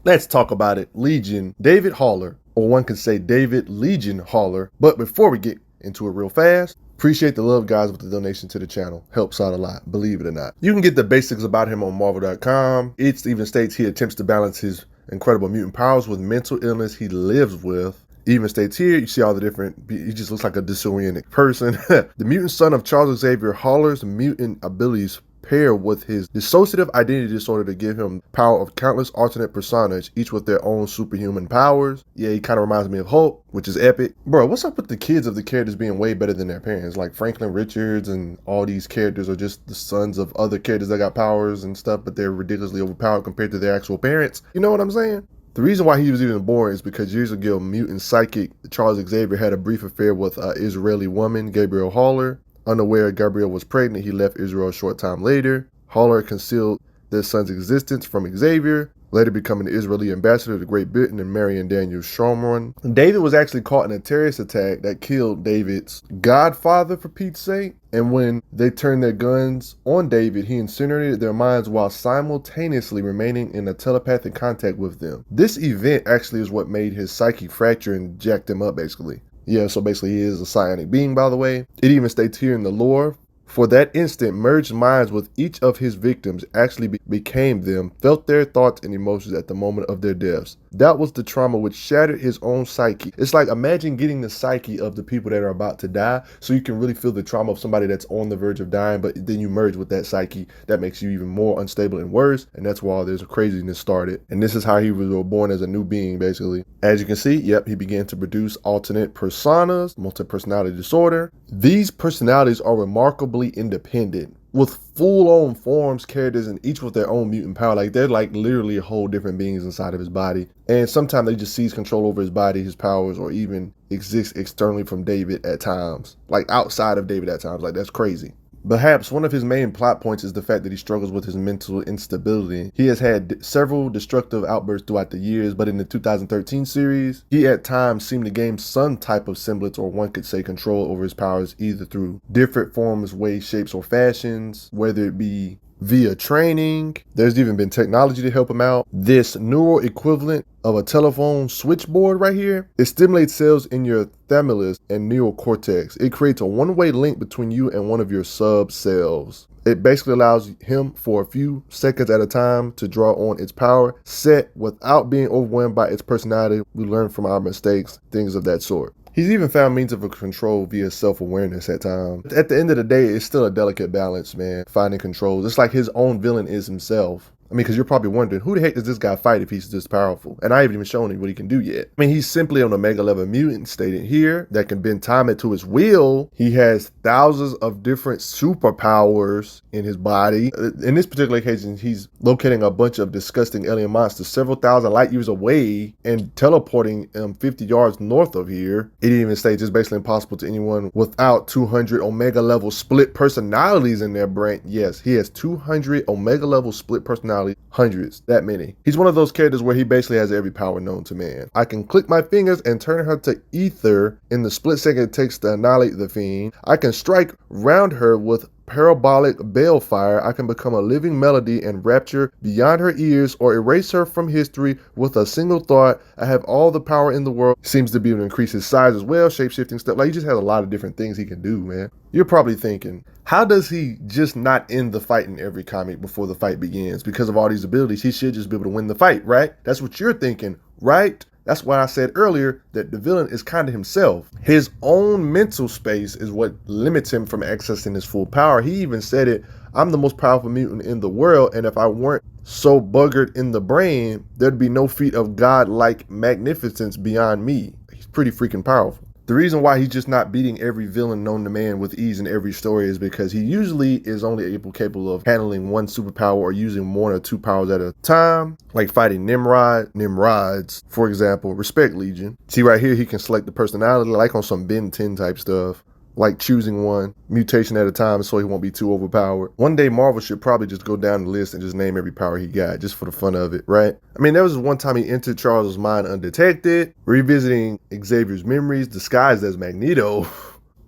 Let's talk about it. Legion, David Haller, or one could say David Legion Haller. But before we get into it real fast, appreciate the love, guys, with the donation to the channel. Helps out a lot, believe it or not. You can get the basics about him on Marvel.com. It even states he attempts to balance his incredible mutant powers with mental illness he lives with. Even states here, you see all the different, he just looks like a disoriented person. The mutant son of Charles Xavier Haller's mutant abilities pair with his dissociative identity disorder to give him power of countless alternate personas, each with their own superhuman powers. Yeah, he kind of reminds me of Hulk, which is epic. Bro, what's up with the kids of the characters being way better than their parents? Like Franklin Richards and all these characters are just the sons of other characters that got powers and stuff, but they're ridiculously overpowered compared to their actual parents. You know what I'm saying? The reason why he was even born is because years ago, mutant psychic Charles Xavier had a brief affair with an Israeli woman, Gabrielle Haller. Unaware Gabrielle was pregnant, he left Israel a short time later. Haller concealed their son's existence from Xavier, later becoming the Israeli ambassador to Great Britain and marrying Daniel Shomron. David was actually caught in a terrorist attack that killed David's godfather, for Pete's sake. And when they turned their guns on David, he incinerated their minds while simultaneously remaining in a telepathic contact with them. This event actually is what made his psyche fracture and jacked him up, basically. Yeah, so basically he is a psionic being, by the way. It even states here in the lore, for that instant, merged minds with each of his victims actually became them, felt their thoughts and emotions at the moment of their deaths. That was the trauma which shattered his own psyche. It's like, imagine getting the psyche of the people that are about to die, so you can really feel the trauma of somebody that's on the verge of dying, but then you merge with that psyche. That makes you even more unstable and worse, and that's why all this craziness started. And this is how he was born as a new being, basically. As you can see, yep, he began to produce alternate personas, multi-personality disorder. These personalities are remarkably independent, with full-on forms, characters, and each with their own mutant power. Like, they're like literally whole different beings inside of his body. And sometimes they just seize control over his body, his powers, or even exist externally from David at times. Like, outside of David at times. Like, that's crazy. Perhaps one of his main plot points is the fact that he struggles with his mental instability. He has had several destructive outbursts throughout the years, but in the 2013 series, he at times seemed to gain some type of semblance, or one could say control over his powers, either through different forms, ways, shapes, or fashions, whether it be via training. There's even been technology to help him out. This neural equivalent of a telephone switchboard right here, it stimulates cells in your thalamus and neocortex. It creates a one-way link between you and one of your sub cells. It basically allows him for a few seconds at a time to draw on its power set without being overwhelmed by its personality. We learn from our mistakes, things of that sort. He's even found means of control via self-awareness at times. At the end of the day, it's still a delicate balance, man, finding control. It's like his own villain is himself. I mean, because you're probably wondering, who the heck does this guy fight if he's this powerful? And I haven't even shown him what he can do yet. I mean, he's simply an Omega level mutant stated here that can bend time into his will. He has thousands of different superpowers in his body. In this particular occasion, he's locating a bunch of disgusting alien monsters several thousand light years away and teleporting 50 yards north of here. It even states it's basically impossible to anyone without 200 Omega level split personalities in their brain. Yes, he has 200 Omega level split personalities. Hundreds, that many. He's one of those characters where he basically has every power known to man. I can click my fingers and turn her to ether in the split second it takes to annihilate the fiend. I can strike round her with parabolic balefire. I can become a living melody and rapture beyond her ears, or erase her from history with a single thought. I have all the power in the world. Seems to be able to increase his size as well, shape-shifting stuff. Like, he just has a lot of different things he can do, man. You're probably thinking, how does he just not end the fight in every comic before the fight begins? Because of all these abilities, he should just be able to win the fight, right? That's what you're thinking, right? That's why I said earlier that the villain is kind of himself. His own mental space is what limits him from accessing his full power. He even said it, I'm the most powerful mutant in the world, and if I weren't so buggered in the brain, there'd be no feat of godlike magnificence beyond me. He's pretty freaking powerful. The reason why he's just not beating every villain known to man with ease in every story is because he usually is only capable of handling one superpower or using one or two powers at a time, like fighting Nimrods, for example. Respect, Legion. See right here, he can select the personality like on some Ben 10 type stuff. Like choosing one mutation at a time so he won't be too overpowered. One day Marvel should probably just go down the list and just name every power he got just for the fun of it, right? I mean, there was one time he entered Charles' mind undetected, revisiting Xavier's memories disguised as Magneto.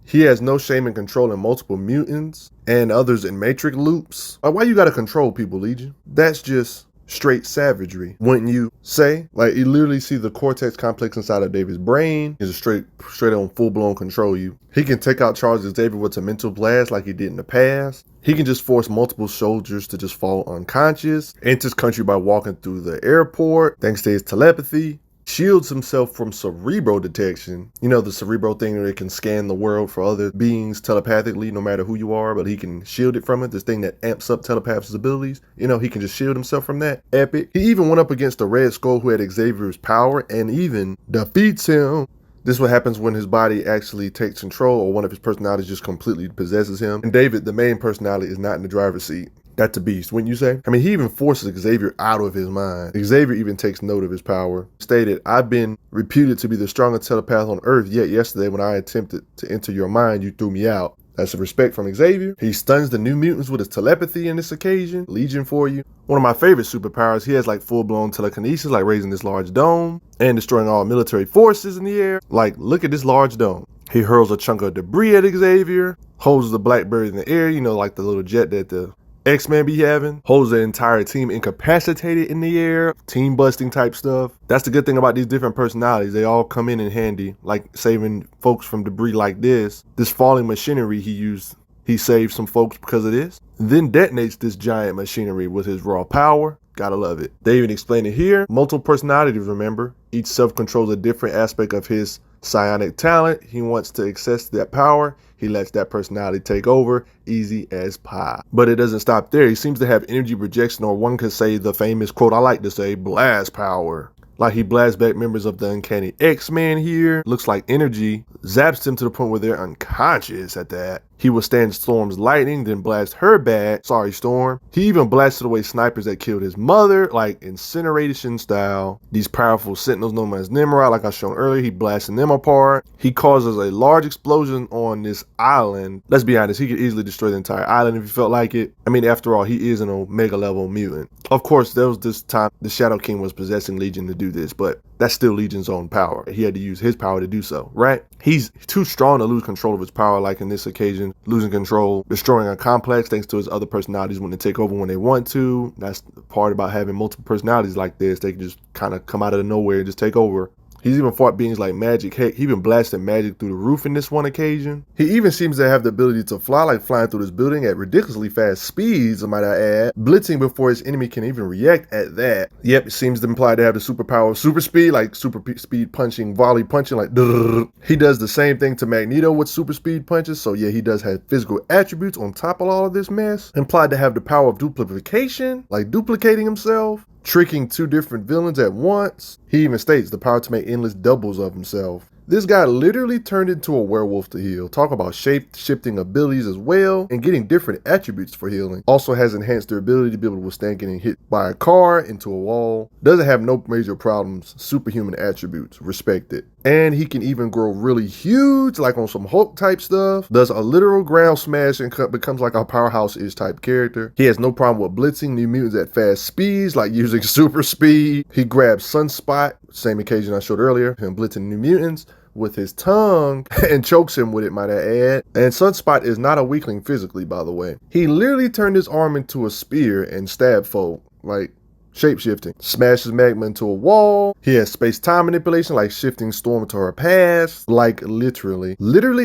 He has no shame in controlling multiple mutants and others in matrix loops. Like, why you gotta control people, Legion? That's just straight savagery, wouldn't you say? Like, you literally see the cortex complex inside of David's brain is a straight on full-blown control you. He can take out Charles Xavier with a mental blast like he did in the past. He can just force multiple soldiers to just fall unconscious, enters country by walking through the airport thanks to his telepathy, shields himself from cerebro detection. You know, the cerebro thing where it can scan the world for other beings telepathically, no matter who you are, but he can shield it from it. This thing that amps up telepath's abilities. You know, he can just shield himself from that. Epic. He even went up against the Red Skull who had Xavier's power and even defeats him. This is what happens when his body actually takes control or one of his personalities just completely possesses him. And David, the main personality, is not in the driver's seat. That's a beast, wouldn't you say? I mean, he even forces Xavier out of his mind. Xavier even takes note of his power. Stated, I've been reputed to be the strongest telepath on Earth, yet yesterday when I attempted to enter your mind, you threw me out. That's a respect from Xavier. He stuns the New Mutants with his telepathy in this occasion. Legion for you. One of my favorite superpowers, he has like full-blown telekinesis, like raising this large dome and destroying all military forces in the air. Like, look at this large dome. He hurls a chunk of debris at Xavier, holds the Blackbird in the air, you know, like the little jet that the X-Men be having, holds the entire team incapacitated in the air, team busting type stuff. That's the good thing about these different personalities. They all come in handy, like saving folks from debris like this. This falling machinery he used, he saved some folks because of this. Then detonates this giant machinery with his raw power. Gotta love it. They even explain it here. Multiple personalities, remember. Each self controls a different aspect of his psionic talent. He wants to access that power. He lets that personality take over, easy as pie. But it doesn't stop there. He seems to have energy projection, or one could say the famous quote I like to say, blast power. Like he blasts back members of the Uncanny X-Men here. Looks like energy zaps them to the point where they're unconscious at that. He withstands Storm's lightning, then blasts her back. Sorry, Storm. He even blasted away snipers that killed his mother, like incineration style. These powerful sentinels known as Nimrod, like I shown earlier, he blasting them apart. He causes a large explosion on this island. Let's be honest, he could easily destroy the entire island if he felt like it. I mean, after all, he is an Omega level mutant. Of course, there was this time the Shadow King was possessing Legion to do this, but that's still Legion's own power. He had to use his power to do so, right? He's too strong to lose control of his power, like in this occasion, losing control, destroying a complex thanks to his other personalities when they take over when they want to. That's the part about having multiple personalities like this. They can just kind of come out of nowhere and just take over. He's even fought beings like Magic. Heck, he even blasted Magic through the roof in this one occasion. He even seems to have the ability to fly, like flying through this building at ridiculously fast speeds, might I add, blitzing before his enemy can even react at that. Yep, it seems to imply to have the superpower of super speed, like super speed punching, volley punching, like drrr. He does the same thing to Magneto with super speed punches, so yeah, he does have physical attributes on top of all of this mess. Implied to have the power of duplication, like duplicating himself, tricking two different villains at once. He even states the power to make endless doubles of himself. This guy literally turned into a werewolf to heal. Talk about shape-shifting abilities as well and getting different attributes for healing. Also has enhanced their ability to be able to withstand getting hit by a car, into a wall. Doesn't have no major problems. Superhuman attributes. Respect it. And he can even grow really huge, like on some Hulk type stuff. Does a literal ground smash and becomes like a powerhouse-ish type character. He has no problem with blitzing New Mutants at fast speeds, like using super speed. He grabs Sunspot, same occasion I showed earlier, him blitzing New Mutants, with his tongue and chokes him with it, might I add. And Sunspot is not a weakling physically, by the way. He literally turned his arm into a spear and stabbed folk, like shape-shifting. Smashes Magma into a wall. He has space-time manipulation, like shifting Storm to her past, like literally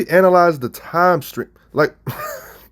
analyze the time stream, like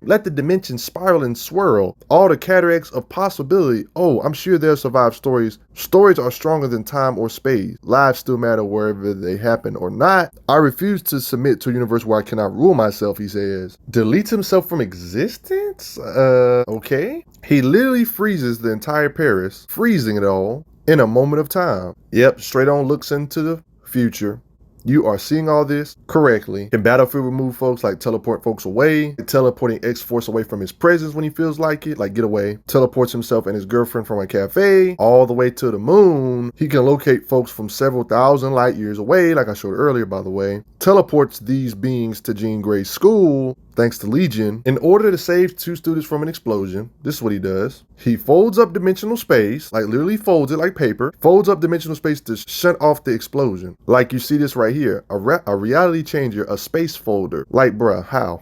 let the dimensions spiral and swirl. All the cataracts of possibility. Oh, I'm sure they'll survive stories. Stories are stronger than time or space. Lives still matter wherever they happen or not. I refuse to submit to a universe where I cannot rule myself, he says. Deletes himself from existence? Okay. He literally freezes the entire Paris, freezing it all in a moment of time. Yep, straight on looks into the future. You are seeing all this correctly. Can Battlefield remove folks, like teleport folks away, teleporting X-Force away from his presence when he feels like it, like get away. Teleports himself and his girlfriend from a cafe all the way to the moon. He can locate folks from several thousand light years away, like I showed earlier, by the way. Teleports these beings to Jean Grey's school, thanks to Legion, in order to save two students from an explosion. This is what he does. He folds up dimensional space, like literally folds it like paper, folds up dimensional space to shut off the explosion. Like you see this right here, a reality changer, a space folder. Like bruh, how?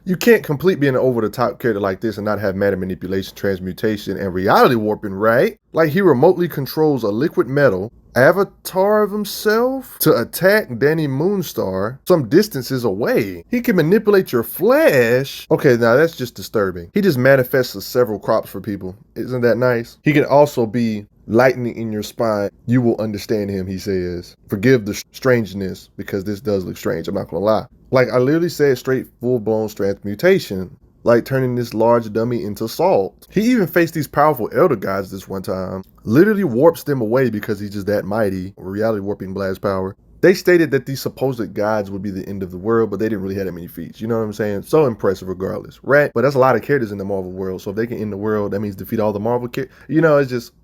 You can't complete being an over-the-top character like this and not have matter manipulation, transmutation, and reality warping, right? Like, he remotely controls a liquid metal avatar of himself to attack Danny Moonstar some distances away. He can manipulate your flesh. Okay, now that's just disturbing. He just manifests several crops for people. Isn't that nice? He can also be lightning in your spine. You will understand him, he says. Forgive the strangeness, because this does look strange, I'm not gonna lie. Like, I literally said straight full-blown transmutation. Like turning this large dummy into salt. He even faced these powerful elder gods this one time. Literally warps them away because he's just that mighty. Reality warping blast power. They stated that these supposed gods would be the end of the world, but they didn't really have that many feats. You know what I'm saying? So impressive regardless, right? But that's a lot of characters in the Marvel world. So if they can end the world, that means defeat all the Marvel characters. You know, it's just,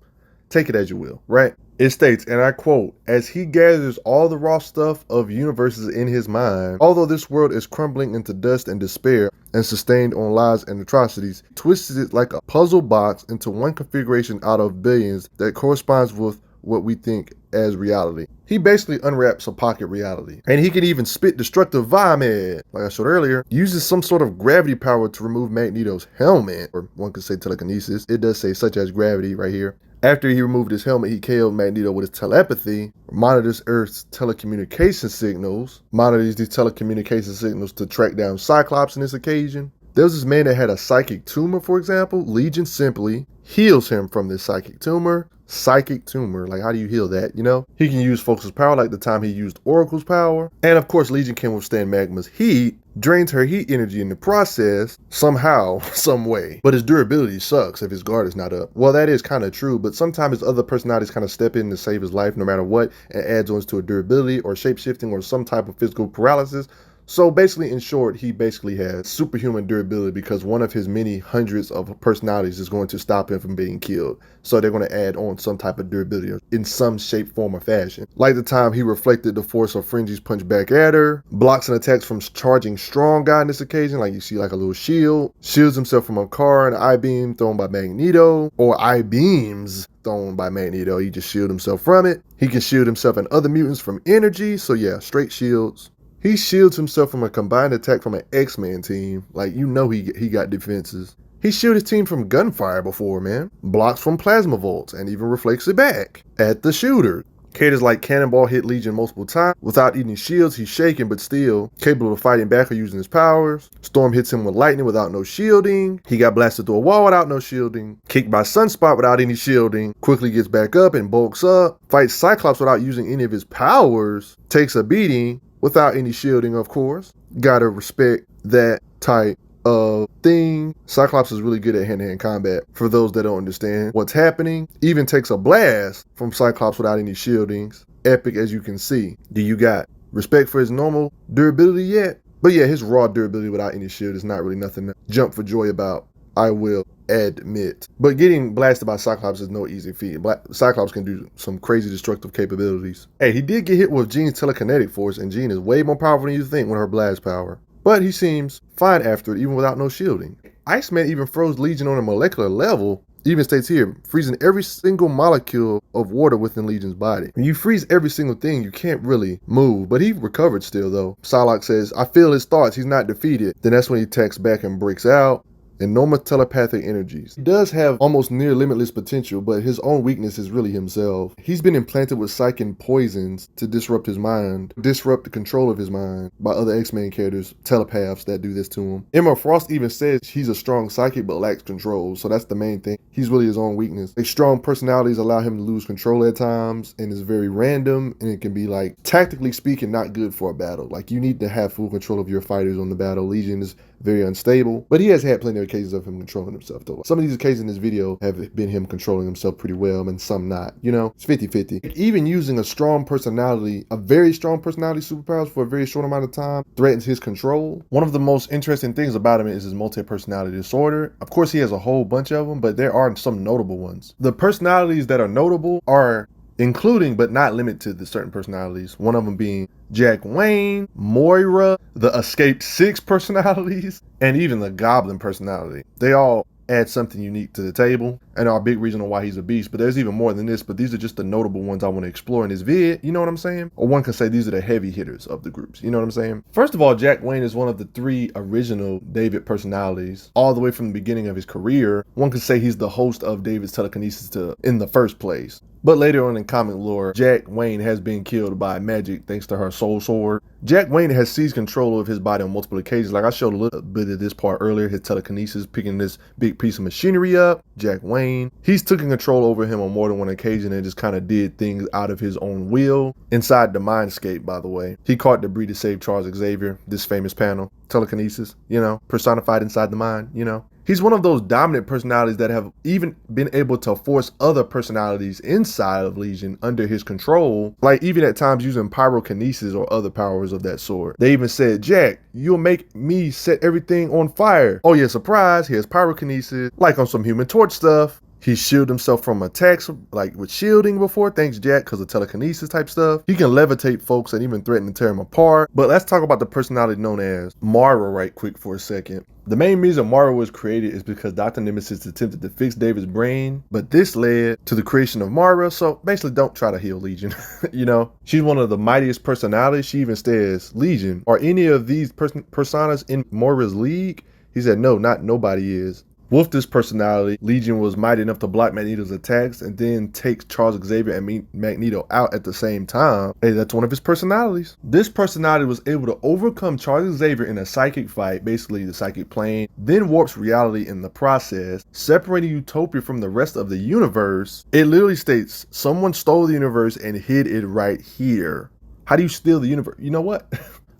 take it as you will, right? It states, and I quote, as he gathers all the raw stuff of universes in his mind, although this world is crumbling into dust and despair and sustained on lies and atrocities, twists it like a puzzle box into one configuration out of billions that corresponds with what we think as reality. He basically unwraps a pocket reality. And he can even spit destructive vomit, like I showed earlier, uses some sort of gravity power to remove Magneto's helmet, or one could say telekinesis. It does say such as gravity right here. After he removed his helmet, he KO'd Magneto with his telepathy, monitors Earth's telecommunication signals, monitors these telecommunication signals to track down Cyclops on this occasion. There was this man that had a psychic tumor, for example. Legion simply heals him from this psychic tumor. Psychic tumor, like how do you heal that, you know? He can use Focus's power like the time he used Oracle's power. And of course, Legion can withstand Magma's heat, drains her heat energy in the process, somehow, some way. But his durability sucks if his guard is not up. Well, that is kind of true, but sometimes his other personalities kind of step in to save his life no matter what, and adds on to a durability or shape-shifting or some type of physical paralysis. So basically, in short, he basically has superhuman durability because one of his many hundreds of personalities is going to stop him from being killed. So they're going to add on some type of durability in some shape, form, or fashion. Like the time he reflected the force of Frenzy's punch back at her, blocks an attacks from charging Strong Guy on this occasion, like you see like a little shield, shields himself from a car, an I-beam thrown by Magneto, or I-beams thrown by Magneto. He just shielded himself from it. He can shield himself and other mutants from energy. So yeah, straight shields. He shields himself from a combined attack from an X-Men team. Like, you know he got defenses. He shielded his team from gunfire before, man. Blocks from plasma volts and even reflects it back at the shooter. Characters like Cannonball hit Legion multiple times. Without eating shields, he's shaken but still capable of fighting back or using his powers. Storm hits him with lightning without no shielding. He got blasted through a wall without no shielding. Kicked by Sunspot without any shielding. Quickly gets back up and bulks up. Fights Cyclops without using any of his powers. Takes a beating without any shielding, of course. Gotta respect that type of thing. Cyclops is really good at hand-to-hand combat. For those that don't understand what's happening, even takes a blast from Cyclops without any shieldings. Epic, as you can see. Do you got respect for his normal durability yet? But yeah, his raw durability without any shield is not really nothing to jump for joy about, I will admit. But getting blasted by Cyclops is no easy feat. Cyclops can do some crazy destructive capabilities. Hey, he did get hit with Jean's telekinetic force, and Jean is way more powerful than you think with her blast power. But he seems fine after it, even without no shielding. Iceman even froze Legion on a molecular level. Even states here, freezing every single molecule of water within Legion's body. When you freeze every single thing, you can't really move. But he recovered still, though. Psylocke says, I feel his thoughts. He's not defeated. Then that's when he attacks back and breaks out. Enormous telepathic energies. He does have almost near limitless potential, but his own weakness is really himself. He's been implanted with psychic poisons to disrupt his mind, disrupt the control of his mind by other X-Men characters, telepaths that do this to him. Emma Frost even says he's a strong psychic but lacks control, so that's the main thing. He's really his own weakness. Like, strong personalities allow him to lose control at times, and it's very random, and it can be, like, tactically speaking, not good for a battle. Like, you need to have full control of your fighters on the battle. Legion is very unstable, but he has had plenty of occasions of him controlling himself, though. Some of these occasions in this video have been him controlling himself pretty well, and some not. You know, it's 50-50. Even using a strong personality, a very strong personality superpowers for a very short amount of time threatens his control. One of the most interesting things about him is his multi-personality disorder. Of course, he has a whole bunch of them, but there are some notable ones. The personalities that are notable are including but not limited to the certain personalities. One of them being Jack Wayne, Moira, the Escaped Six personalities, and even the Goblin personality. They all adds something unique to the table and are a big reason on why he's a beast. But there's even more than this, but these are just the notable ones I want to explore in this vid, you know what I'm saying? Or one can say these are the heavy hitters of the groups, you know what I'm saying? First of all, Jack Wayne is one of the 3 original David personalities, all the way from the beginning of his career. One could say he's the host of David's telekinesis in the first place. But later on in comic lore, Jack Wayne has been killed by Magic thanks to her soul sword. Jack Wayne has seized control of his body on multiple occasions. Like I showed a little bit of this part earlier, his telekinesis, picking this big piece of machinery up. Jack Wayne, he's taken control over him on more than one occasion and just kind of did things out of his own will. Inside the Mindscape, by the way, he caught debris to save Charles Xavier, this famous panel. Telekinesis, you know, personified inside the mind, you know. He's one of those dominant personalities that have even been able to force other personalities inside of Legion under his control, like even at times using pyrokinesis or other powers of that sort. They even said, Jack, you'll make me set everything on fire. Oh yeah, surprise, he has pyrokinesis, like on some Human Torch stuff. He shielded himself from attacks, like with shielding before, thanks Jack, because of telekinesis type stuff. He can levitate folks and even threaten to tear them apart. But let's talk about the personality known as Mara right quick for a second. The main reason Mara was created is because Dr. Nemesis attempted to fix David's brain, but this led to the creation of Mara, so basically don't try to heal Legion, you know? She's one of the mightiest personalities. She even says, Legion, are any of these personas in Mara's league? He said, no, not nobody is. With this personality, Legion was mighty enough to block Magneto's attacks and then take Charles Xavier and Magneto out at the same time. Hey, that's one of his personalities. This personality was able to overcome Charles Xavier in a psychic fight, basically the psychic plane, then warps reality in the process, separating Utopia from the rest of the universe. It literally states, someone stole the universe and hid it right here. How do you steal the universe? You know what?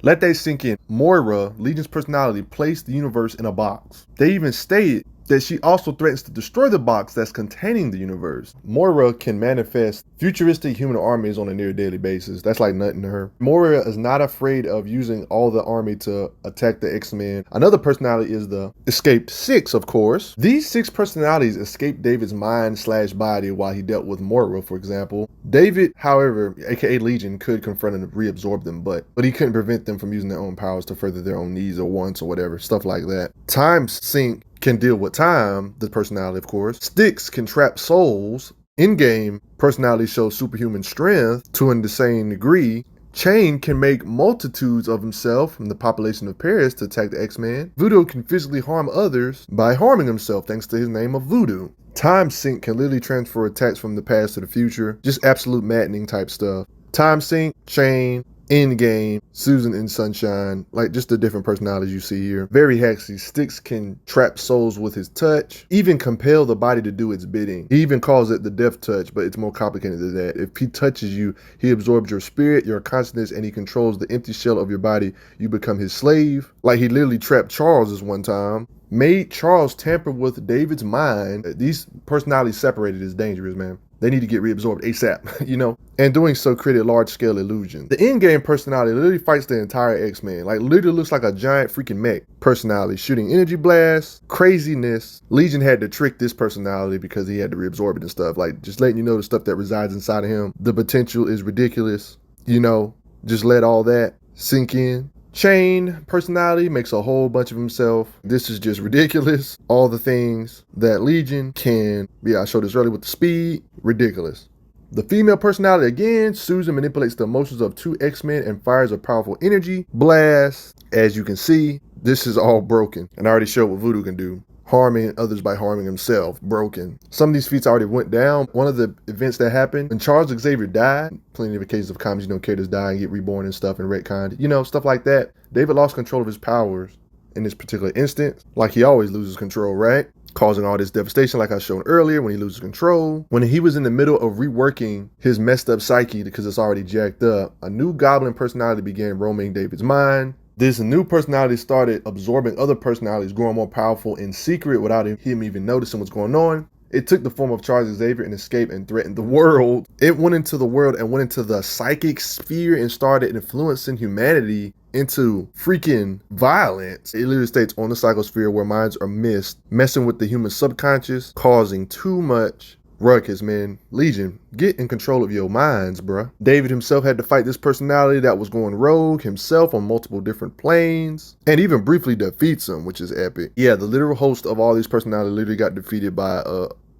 Let that sink in. Moira, Legion's personality, placed the universe in a box. They even stated that she also threatens to destroy the box that's containing the universe. Moira can manifest futuristic human armies on a near daily basis. That's like nothing to her. Moira is not afraid of using all the army to attack the X-Men. Another personality is the Escaped Six, of course. These 6 personalities escaped David's mind/body while he dealt with Moira, for example. David, however, aka Legion, could confront and reabsorb them, but he couldn't prevent them from using their own powers to further their own needs or wants or whatever, stuff like that. Time Sync can deal with time, the personality of course. Styx can trap souls. In-game, personality shows superhuman strength to an insane degree. Chain can make multitudes of himself from the population of Paris to attack the X-Men. Voodoo can physically harm others by harming himself thanks to his name of Voodoo. Time Sync can literally transfer attacks from the past to the future. Just absolute maddening type stuff. Time Sync, Chain, In-game, Susan and Sunshine, like just the different personalities you see here. Very hexy. Styx can trap souls with his touch, even compel the body to do its bidding. He even calls it the death touch, but it's more complicated than that. If he touches you, he absorbs your spirit, your consciousness, and he controls the empty shell of your body. You become his slave. Like he literally trapped Charles this one time. Made Charles tamper with David's mind. These personalities separated is dangerous, man. They need to get reabsorbed ASAP, you know? And doing so created large-scale illusions. The in-game personality literally fights the entire X-Men. Like, literally looks like a giant freaking mech personality, shooting energy blasts, craziness. Legion had to trick this personality because he had to reabsorb it and stuff. Like, just letting you know the stuff that resides inside of him. The potential is ridiculous, you know? Just let all that sink in. Chain personality makes a whole bunch of himself. This is just ridiculous. All the things that Legion can, I showed this earlier with the speed, ridiculous. The female personality, again, Susan manipulates the emotions of 2 X-Men and fires a powerful energy blast. As you can see, this is all broken. And I already showed what Voodoo can do. Harming others by harming himself, broken. Some of these feats already went down. One of the events that happened, when Charles Xavier died, plenty of occasions of comics, you know, characters die and get reborn and stuff and retconned, you know, stuff like that. David lost control of his powers in this particular instance, like he always loses control, right? Causing all this devastation like I showed earlier when he loses control. When he was in the middle of reworking his messed up psyche because it's already jacked up, a new goblin personality began roaming David's mind. This new personality started absorbing other personalities, growing more powerful in secret without him even noticing what's going on. It took the form of Charles Xavier and escaped and threatened the world. It went into the world and went into the psychic sphere and started influencing humanity into freaking violence. It literally states on the psychosphere where minds are missed, messing with the human subconscious, causing too much Ruckus, man. Legion, get in control of your minds, bruh. David himself had to fight this personality that was going rogue himself on multiple different planes, and even briefly defeats him, which is epic. Yeah, the literal host of all these personalities literally got defeated by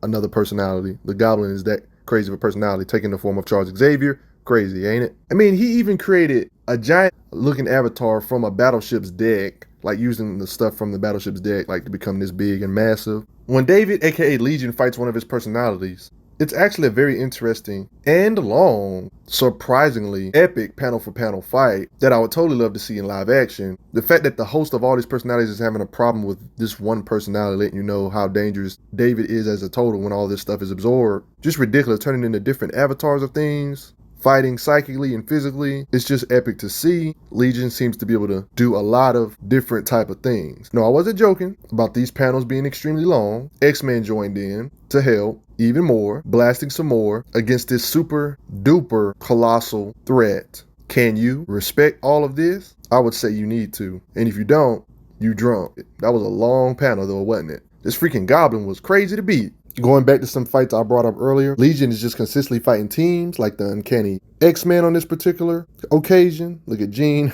another personality. The Goblin is that crazy of a personality, taking the form of Charles Xavier. Crazy, ain't it? I mean, he even created a giant looking avatar from a battleship's deck, like using the stuff from the battleship's deck, like to become this big and massive. When David, aka Legion, fights one of his personalities, it's actually a very interesting and long, surprisingly epic panel for panel fight that I would totally love to see in live action. The fact that the host of all these personalities is having a problem with this one personality, letting you know how dangerous David is as a total when all this stuff is absorbed. Just ridiculous, turning into different avatars of things, fighting psychically and physically. It's just epic to see. Legion seems to be able to do a lot of different type of things. No, I wasn't joking about these panels being extremely long. X-Men joined in to help even more, blasting some more against this super duper colossal threat. Can you respect all of this? I would say you need to. And if you don't, you drunk. That was a long panel though, wasn't it? This freaking Goblin was crazy to beat. Going back to some fights I brought up earlier, Legion is just consistently fighting teams like the Uncanny X-Men on this particular occasion. Look at Jean,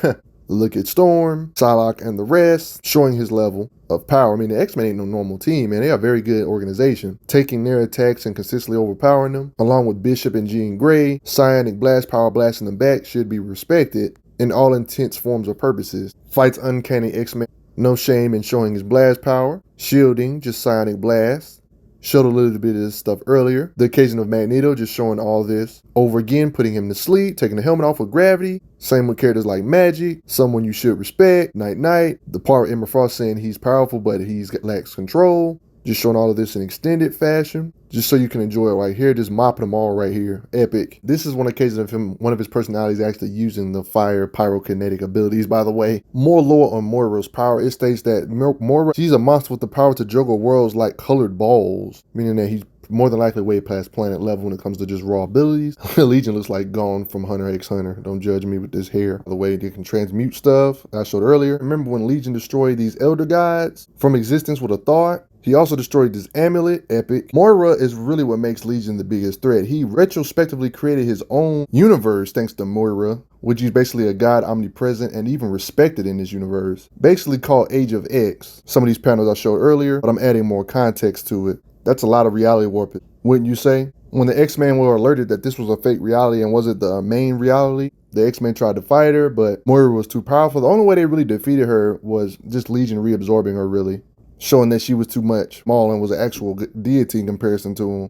look at Storm, Psylocke, and the rest, showing his level of power. I mean, the X-Men ain't no normal team, man. They are a very good organization, taking their attacks and consistently overpowering them, along with Bishop and Jean Grey. Psionic Blast, Power Blasting them back should be respected in all intents, forms, or purposes. Fights Uncanny X-Men, no shame in showing his blast power. Shielding, just Psionic Blast. Showed a little bit of this stuff earlier. The occasion of Magneto, just showing all this over again, putting him to sleep, taking the helmet off with gravity. Same with characters like Magic, someone you should respect, Night Knight. The part of Emma Frost saying he's powerful, but he lacks control. Just showing all of this in extended fashion, just so you can enjoy it right here. Just mopping them all right here. Epic. This is one occasion of him, one of his personalities actually using the fire pyrokinetic abilities, by the way. More lore on Moira's power. It states that Moira, she's a monster with the power to juggle worlds like colored balls, meaning that he's more than likely way past planet level when it comes to just raw abilities. Legion looks like gone from Hunter x Hunter. Don't judge me with this hair. The way they can transmute stuff I showed earlier. Remember when Legion destroyed these Elder Gods from existence with a thought? He also destroyed this amulet, epic. Moira is really what makes Legion the biggest threat. He retrospectively created his own universe thanks to Moira, which is basically a god omnipresent and even respected in this universe. Basically called Age of X. Some of these panels I showed earlier, but I'm adding more context to it. That's a lot of reality warping, wouldn't you say? When the X-Men were alerted that this was a fake reality and wasn't the main reality, the X-Men tried to fight her, but Moira was too powerful. The only way they really defeated her was just Legion reabsorbing her, really, showing that she was too much small and was an actual deity in comparison to him.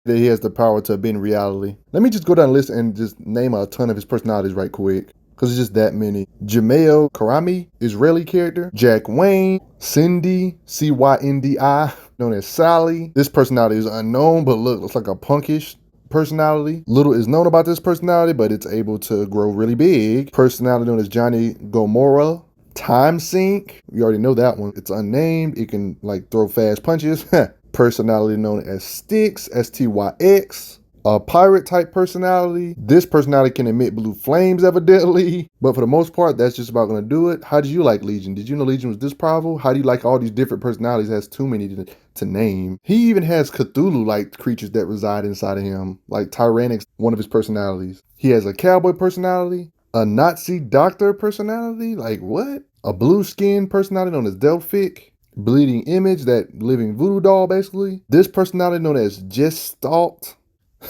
That he has the power to bend reality. Let me just go down the list and just name a ton of his personalities right quick, because it's just that many. Jamel Karami, Israeli character. Jack Wayne, Cindy, C-Y-N-D-I, known as Sally. This personality is unknown, but looks like a punkish personality. Little is known about this personality, but it's able to grow really big. Personality known as Johnny Gomorrah. Time Sink, we already know that one. It's unnamed. It can like throw fast punches. Personality known as Styx, S-T-Y-X. A pirate type personality. This personality can emit blue flames evidently, but for the most part, that's just about gonna do it. How did you like Legion? Did you know Legion was this powerful? How do you like all these different personalities? Has too many to name. He even has Cthulhu-like creatures that reside inside of him, like Tyrannix, one of his personalities. He has a cowboy personality, a Nazi doctor personality, like what? A blue skin personality known as Delphic. Bleeding Image, that living voodoo doll basically. This personality known as Gestalt.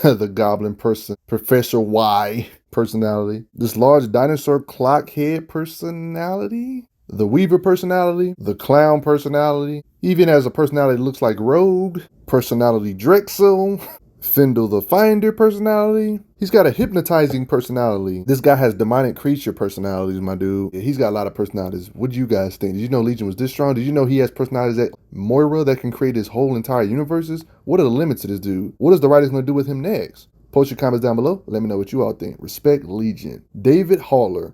The Goblin person. Professor Y personality. This large dinosaur clock head personality. The Weaver personality. The Clown personality. Even has a personality that looks like Rogue. Personality Drexel. Findle the Finder personality. He's got a hypnotizing personality. This guy has demonic creature personalities, my dude. He's got a lot of personalities. What do you guys think? Did you know Legion was this strong? Did you know he has personalities that Moira that can create his whole entire universes? What are the limits to this dude? What is the writers going to do with him next? Post your comments down below. Let me know what you all think. Respect Legion. David Haller.